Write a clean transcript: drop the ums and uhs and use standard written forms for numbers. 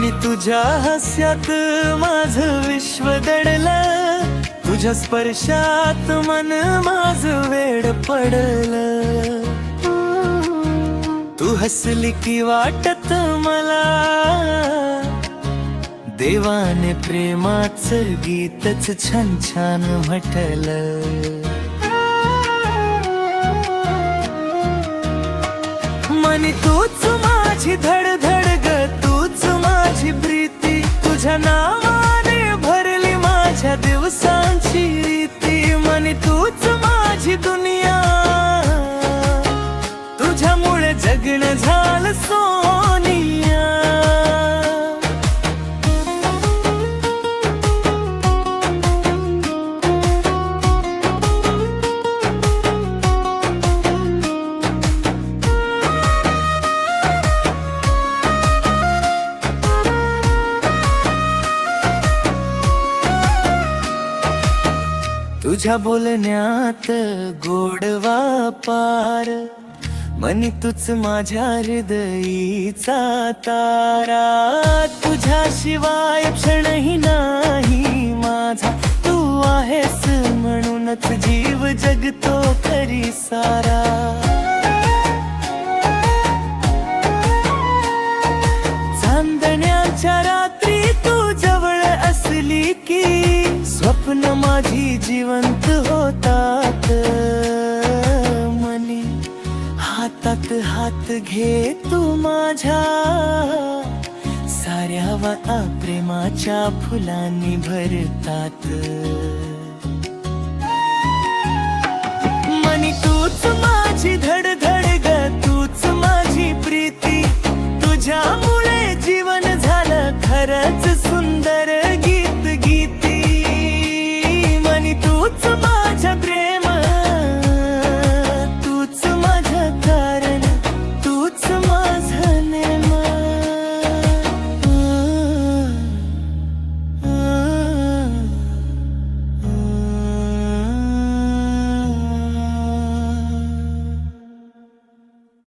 मनी तुझ्या हास्यात माझं विश्व दडलं, तुझ्या स्पर्शात मन माझं वेड पडलं. तू हसली की वाटत मला देवाने प्रेमाचं गीतच छान छान म्हटलं. मनी तूच माझी धडधड ग, तूच माझी प्रीती, तुझ्या नावाने भरली माझ्या दिवसांची रीती. मनी तूच माझी दुनिया, तुझ्यामुळे जगणं झालं सोनिया. तुझ्या बोलण्यात गोडवा पार, मनी तूच माझ्या हृदयीचा तारा. तुझ्याशिवाय क्षणही नाही माझा, तू आहेस म्हणूनच जीव जगतो खरी सारा. चांदण्याच्या रात्री तू जवळ असली की स्वप्न माझी जिवंत होतात. मनी हातात हात घे तू माझ्या, साऱ्या वाता प्रेमाच्या फुलांनी भरतात.